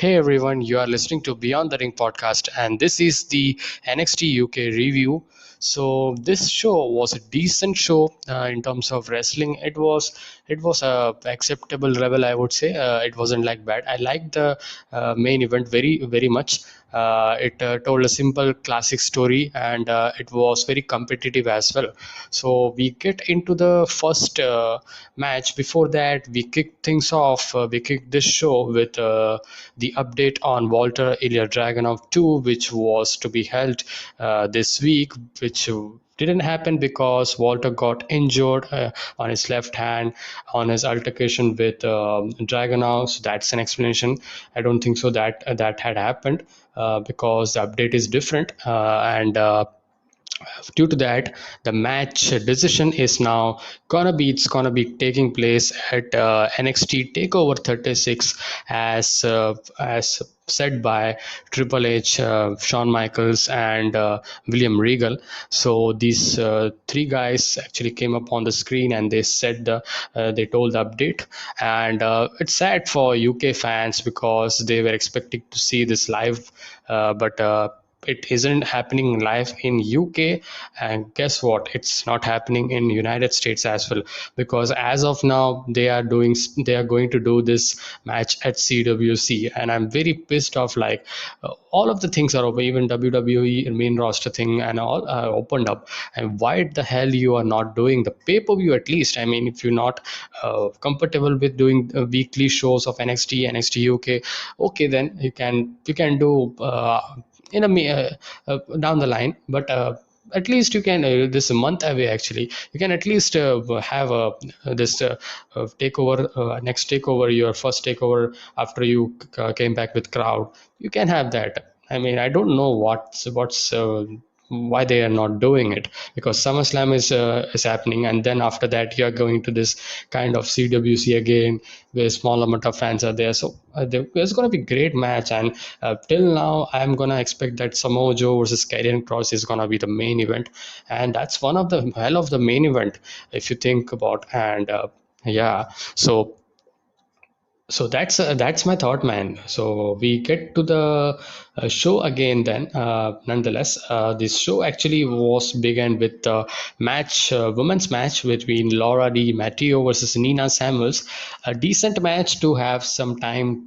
Hey everyone, you are listening to Beyond the Ring podcast, and this is the NXT UK review. So this show was a decent show in terms of wrestling. It was a acceptable level, I would say. It wasn't like bad. I liked the main event very much. It told a simple classic story, and it was very competitive as well. So we get into the first match. Before that, we kicked things off. We kicked this show with the update on Walter Ilya Dragunov 2, which was to be held this week, which didn't happen because Walter got injured on his left hand on his altercation with Dragunov. So that's an explanation. I don't think so that that had happened because the update is different and due to that the match decision is now gonna be taking place at NXT Takeover 36 as said by Triple H, Shawn Michaels, and William Regal. So these three guys actually came up on the screen and they told the update, and it's sad for UK fans because they were expecting to see this live, but it isn't happening live in UK. And guess what, it's not happening in United States as well, because as of now they are going to do this match at CWC, and I'm very pissed off. Like all of the things are over, even WWE main roster thing and all opened up, and why the hell you are not doing the pay-per-view at least? I mean, if you're not comfortable with doing weekly shows of NXT UK, okay, then you can do in down the line, but at least you can this a month away. Actually, you can at least have this takeover, next takeover, your first takeover after you came back with crowd. You can have that. I mean, I don't know what's why they are not doing it, because SummerSlam is happening, and then after that you are going to this kind of CWC again, where small amount of fans are there. So there's going to be great match, and till now I'm going to expect that Samoa Joe versus Karrion Kross is going to be the main event, and that's one of the hell of the main event if you think about. And yeah, so that's my thought, man. So we get to the show again then. Nonetheless, this show actually was began with the match, women's match between Laura Di Matteo versus Nina Samuels. A decent match to have some time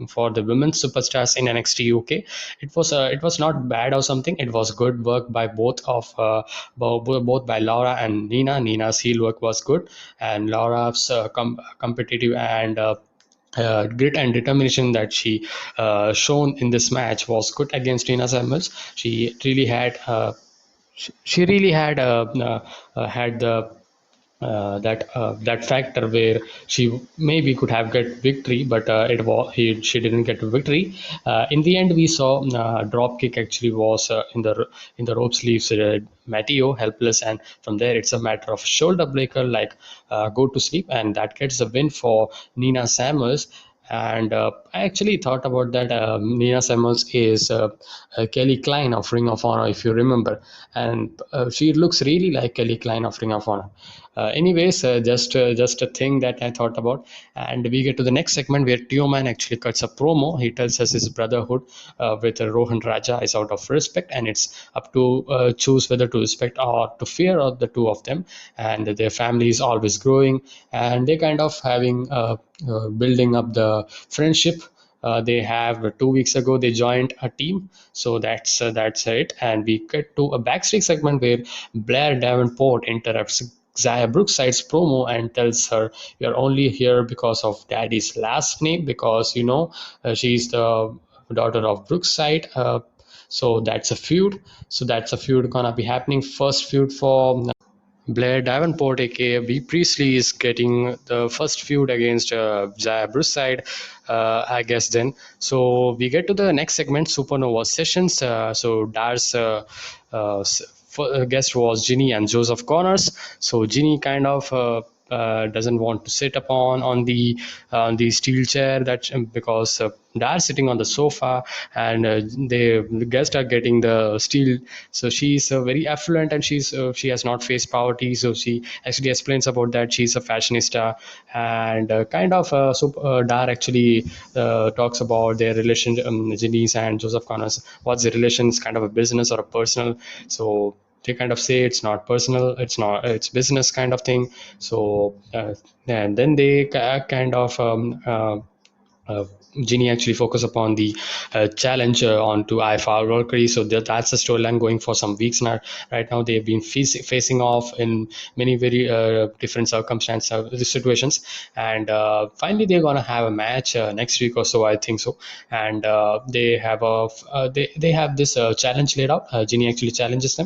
for the women's superstars in NXT UK. It was not bad or something. It was good work by both by Laura and Nina. Nina's heel work was good, and Laura's competitive and grit and determination that she shown in this match was good against Nina Samuels. She really had the that factor where she maybe could have get victory, but she didn't get victory. In the end, we saw drop kick actually was in the rope sleeves. Matteo helpless, and from there it's a matter of shoulder breaker, like go to sleep, and that gets the win for Nina Samuels. And I actually thought about that. Nina Samuels is Kelly Klein of Ring of Honor, if you remember, and she looks really like Kelly Klein of Ring of Honor. Anyways, just a thing that I thought about, and we get to the next segment where Tioman actually cuts a promo. He tells us his brotherhood with Rohan Raja is out of respect, and it's up to choose whether to respect or to fear of the two of them, and their family is always growing, and they kind of having building up the friendship. They have 2 weeks ago they joined a team, so that's it. And we get to a backstage segment where Blair Davenport interrupts Xia Brookside's promo and tells her, "You're only here because of Daddy's last name, because she's the daughter of Brookside." So that's a feud. So that's a feud gonna be happening. First feud for Blair Davenport, aka B. Priestley, is getting the first feud against Xia Brookside, I guess then. So we get to the next segment, Supernova Sessions. So Dar's guest was Ginny and Joseph Connors. So Ginny kind of doesn't want to sit upon on the steel chair, that because they are sitting on the sofa, and the guests are getting the steel. So she's very affluent, and she has not faced poverty. So she actually explains about that she's a fashionista, and Dar actually talks about their relation, Ginny's and Joseph Connors. What's the relation? Is kind of a business or a personal? So they kind of say it's not personal, it's not, it's business kind of thing. So and then they kind of uh, Ginny actually focus upon the challenge onto IFR Valkyrie. So that's the storyline going for some weeks now. Right now, they've been facing off in many very different circumstances, situations, and finally they're gonna have a match next week or so, I think so. And they have this challenge laid out. Ginny actually challenges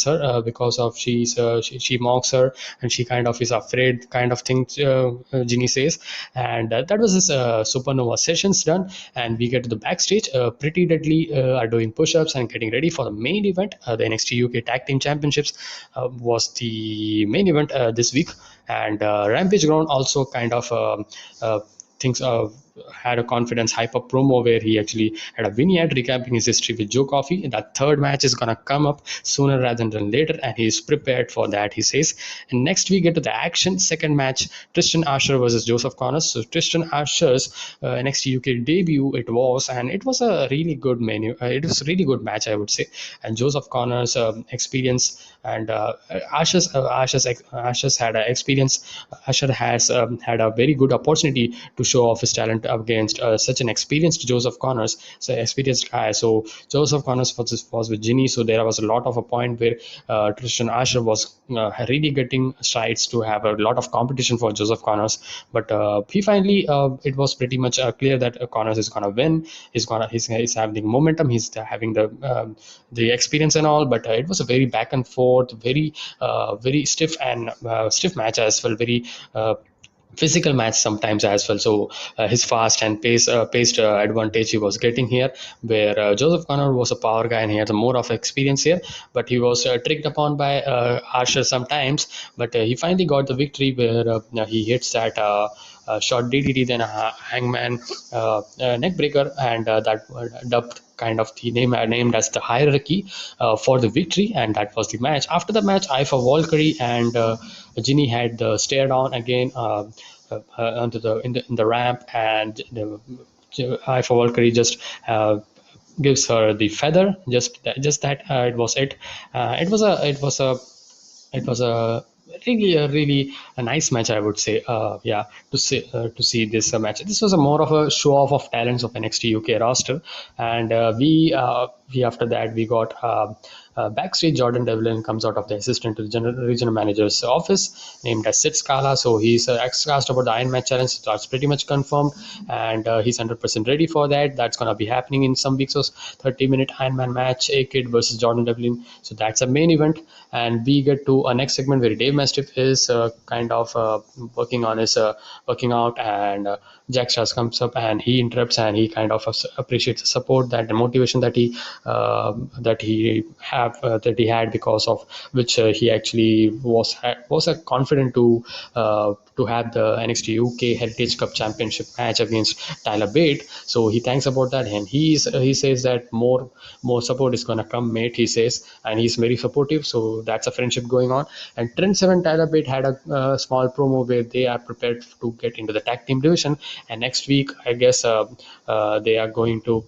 her because of she mocks her, and she kind of is afraid, kind of thing. Ginny says, and that was this Supernova Sessions done, and we get to the backstage. Pretty Deadly are doing push-ups and getting ready for the main event. The NXT UK Tag Team Championships was the main event this week, and Rampage Ground also kind of things had a confidence hype up promo where he actually had a vignette recapping his history with Joe Coffey. That third match is gonna come up sooner rather than later, and he's prepared for that, he says. And next we get to the action. Second match, Tristan Asher versus Joseph Connors. So Tristan Asher's NXT UK debut it was, and it was a really good menu. It was a really good match, I would say. And Joseph Connors' experience, and Asher's had an experience. Asher has had a very good opportunity to show off his talent against such an experienced Joseph Connors, so experienced guy. So Joseph Connors was with Ginny, so there was a lot of a point where Tristan Asher was really getting strides to have a lot of competition for Joseph Connors, but he finally it was pretty much clear that Connors is gonna win. He's having momentum. He's having the experience and all, but it was a very back and forth, very stiff and stiff match as well. Very physical match sometimes as well. So his fast and paced advantage he was getting here, where Joseph Connor was a power guy and he had more of experience here, but he was tricked upon by Archer sometimes. But he finally got the victory, where he hits that short DDT, then a hangman neck breaker, and that dubbed kind of the name named as the hierarchy for the victory, and that was the match. After the match, I for Valkyrie and Ginny had the stare down again onto in the ramp, and I for Valkyrie just gives her the feather. Just that it was it. It was a really a nice match, I would say. Yeah, to see this match. This was a more of a show off of talents of NXT UK roster, and we after that we got. Backstage, Jordan Devlin comes out of the assistant to the regional manager's office, named as Sid Scala. So he's asked about the Iron Man challenge. So that's pretty much confirmed, and he's 100% ready for that. That's gonna be happening in some weeks. So 30-minute Iron Man match, A-Kid versus Jordan Devlin. So that's a main event, and we get to a next segment where Dave Mastiff is kind of working on his working out, and Jack Stars comes up and he interrupts, and he kind of appreciates the support, that the motivation that he had, because of which he actually was confident to have the NXT UK Heritage Cup Championship match against Tyler Bate. So he thanks about that, and he says that more support is gonna come, mate. He says, and he's very supportive. So that's a friendship going on. And Trent Seven, Tyler Bate had a small promo where they are prepared to get into the tag team division, and next week I guess they are going to.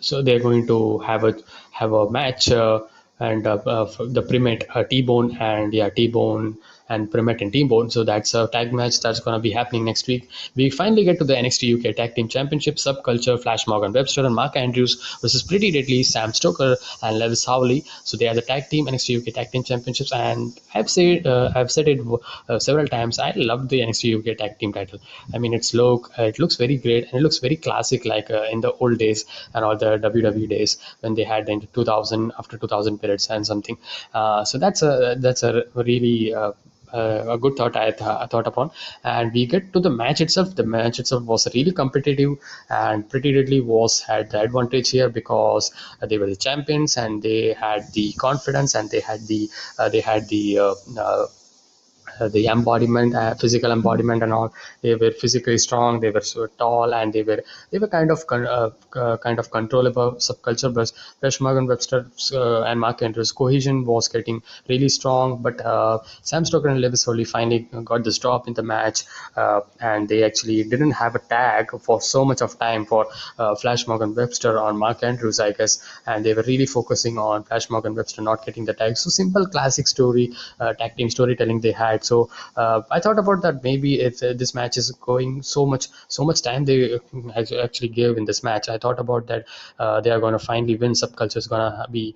So they're going to have a match, and the Primate T-Bone, and T-Bone and Primate and T-Bone. So that's a tag match that's going to be happening next week. We finally get to the NXT UK Tag Team Championship. Subculture, Flash Morgan Webster and Mark Andrews versus Pretty Deadly, Sam Stoker and Lewis Howley. So they are the tag team NXT UK Tag Team Championships, and I've said it several times. I love the NXT UK Tag Team title. I mean, it looks very great, and it looks very classic, like in the old days and all the WWE days when they had the 2000 after 2000 periods and something. So that's a really a good thought I thought upon. And we get to the match itself. The match itself was really competitive, and Pretty Deadly had the advantage here because they were the champions, and they had the confidence, and they had the the embodiment, physical embodiment and all. They were physically strong, they were so tall, and they were kind of controllable subculture. But Fresh Morgan Webster and Mark Andrews cohesion was getting really strong. But Sam Stoker and Lewis Holly finally got this drop in the match, and they actually didn't have a tag for so much of time for Flash Morgan Webster or Mark Andrews, I guess, and they were really focusing on Flash Morgan Webster not getting the tag. So simple classic story, tag team storytelling they had. So I thought about that, maybe if this match is going so much time they actually gave in this match. I thought about that they are going to finally win. Subculture is going to be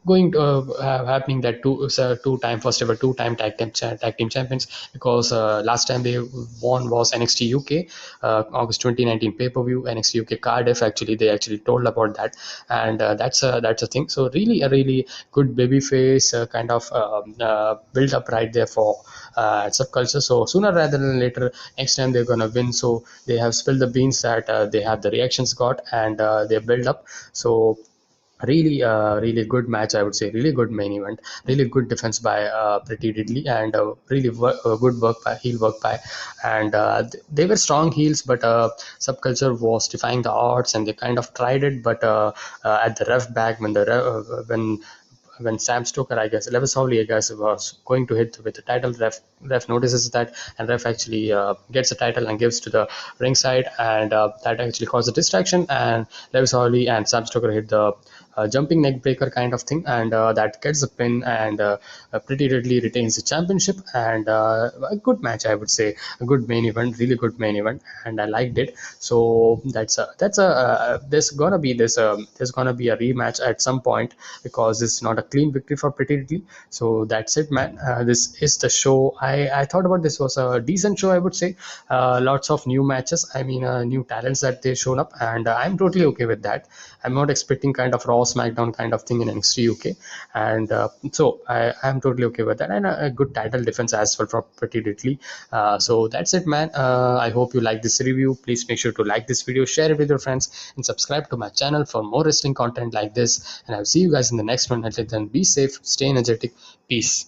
going to happening that two-time first ever two-time tag team champions, because last time they won was NXT UK, August 2019 pay-per-view, NXT UK Cardiff. Actually, they actually told about that, and that's a thing. So really a really good babyface kind of build up right there for Subculture. So sooner rather than later, next time they're gonna win. So they have spilled the beans that they have the reactions got, and they build up. So really really good match, I would say. Really good main event, really good defense by Pretty Diddley, and really good work by heel work by, and they were strong heels, but Subculture was defying the odds, and they kind of tried it. But at the ref back, when Sam Stoker, I guess, Lewis Howley, I guess, was going to hit with the title, ref notices that, and ref actually gets the title and gives to the ringside, and that actually caused a distraction, and Lewis Howley and Sam Stoker hit the jumping neck breaker kind of thing, and that gets the pin, and Pretty Ridley retains the championship, and a good match, I would say, a good main event, really good main event, and I liked it. So there's gonna be a rematch at some point, because it's not a clean victory for Pretty Ridley. So that's it, man. This is the show. I thought about this was a decent show, I would say. Lots of new matches. I mean, new talents that they shown up, and I'm totally okay with that. I'm not expecting kind of Raw SmackDown kind of thing in NXT UK, and so I'm totally okay with that, and a good title defense as well for Pretty Ridley. So that's it, man. I hope you like this review. Please make sure to like this video, share it with your friends, and subscribe to my channel for more wrestling content like this. And I'll see you guys in the next one. Until then, be safe, stay energetic, peace.